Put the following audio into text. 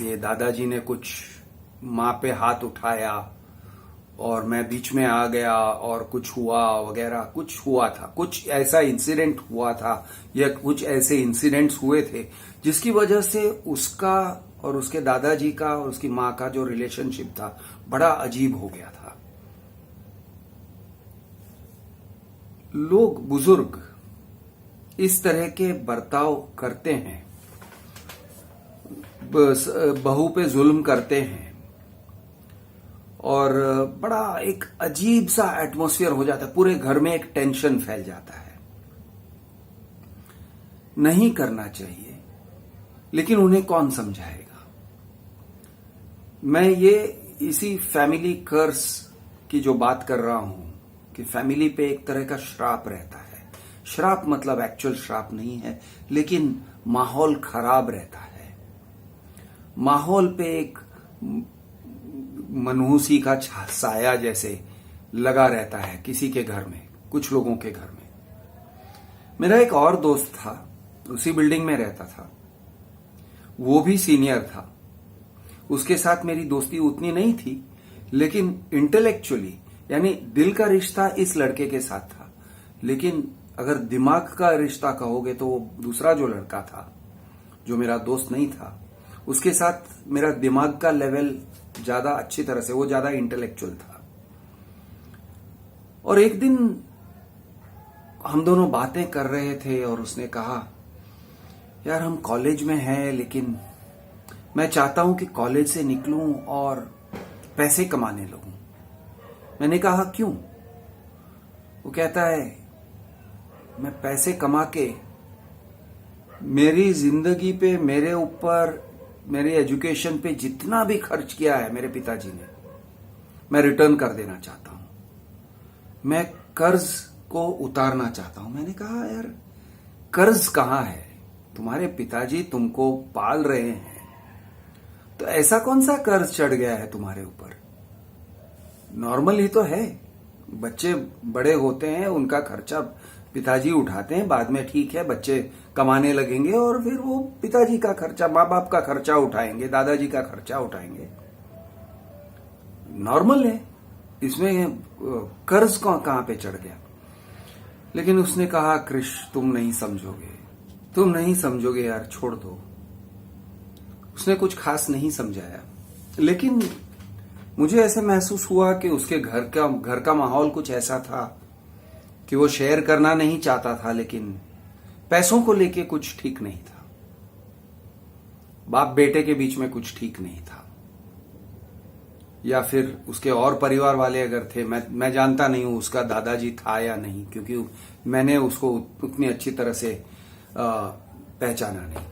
ये दादाजी ने कुछ माँ पे हाथ उठाया और मैं बीच में आ गया और कुछ हुआ वगैरह, कुछ हुआ था, कुछ ऐसा इंसिडेंट हुआ था या कुछ ऐसे इंसिडेंट्स हुए थे जिसकी वजह से उसका और उसके दादाजी का और उसकी माँ का जो रिलेशनशिप था बड़ा अजीब हो गया था। लोग बुजुर्ग इस तरह के बर्ताव करते हैं, बहू पे जुल्म करते हैं और बड़ा एक अजीब सा एटमॉस्फेयर हो जाता है, पूरे घर में एक टेंशन फैल जाता है। नहीं करना चाहिए, लेकिन उन्हें कौन समझाएगा। मैं ये इसी फैमिली कर्स की जो बात कर रहा हूं कि फैमिली पे एक तरह का श्राप रहता है। श्राप मतलब एक्चुअल श्राप नहीं है, लेकिन माहौल खराब रहता है। माहौल पे एक मनहूसी का साया जैसे लगा रहता है किसी के घर में, कुछ लोगों के घर में। मेरा एक और दोस्त था, उसी बिल्डिंग में रहता था, वो भी सीनियर था। उसके साथ मेरी दोस्ती उतनी नहीं थी, लेकिन इंटेलेक्चुअली यानी दिल का रिश्ता इस लड़के के साथ था। लेकिन अगर दिमाग का रिश्ता कहोगे तो वो दूसरा जो लड़का था, जो मेरा दोस्त नहीं था, उसके साथ मेरा दिमाग का लेवल ज्यादा अच्छी तरह से, वो ज्यादा इंटेलेक्चुअल था। और एक दिन हम दोनों बातें कर रहे थे और उसने कहा, यार हम कॉलेज में हैं, लेकिन मैं चाहता हूं कि कॉलेज से निकलूं और पैसे कमाने लगूं। मैंने कहा क्यों? वो कहता है, मैं पैसे कमा के मेरी जिंदगी पे, मेरे ऊपर, मेरी एजुकेशन पे जितना भी खर्च किया है मेरे पिताजी ने, मैं रिटर्न कर देना चाहता हूं। मैं कर्ज को उतारना चाहता हूं। मैंने कहा, यार कर्ज कहां है? तुम्हारे पिताजी तुमको पाल रहे हैं, तो ऐसा कौन सा कर्ज चढ़ गया है तुम्हारे ऊपर? नॉर्मल ही तो है। बच्चे बड़े होते हैं, उनका खर्चा पिताजी उठाते हैं, बाद में ठीक है बच्चे कमाने लगेंगे और फिर वो पिताजी का खर्चा, माँ बाप का खर्चा उठाएंगे, दादाजी का खर्चा उठाएंगे। नॉर्मल है, इसमें कर्ज कहां पे चढ़ गया? लेकिन उसने कहा, कृष तुम नहीं समझोगे, तुम नहीं समझोगे यार, छोड़ दो। उसने कुछ खास नहीं समझाया, लेकिन मुझे ऐसे महसूस हुआ कि उसके घर का माहौल कुछ ऐसा था कि वो शेयर करना नहीं चाहता था, लेकिन पैसों को लेके कुछ ठीक नहीं था। बाप बेटे के बीच में कुछ ठीक नहीं था, या फिर उसके और परिवार वाले अगर थे, मैं जानता नहीं हूं उसका दादाजी था या नहीं, क्योंकि मैंने उसको उतनी अच्छी तरह से पहचाना नहीं।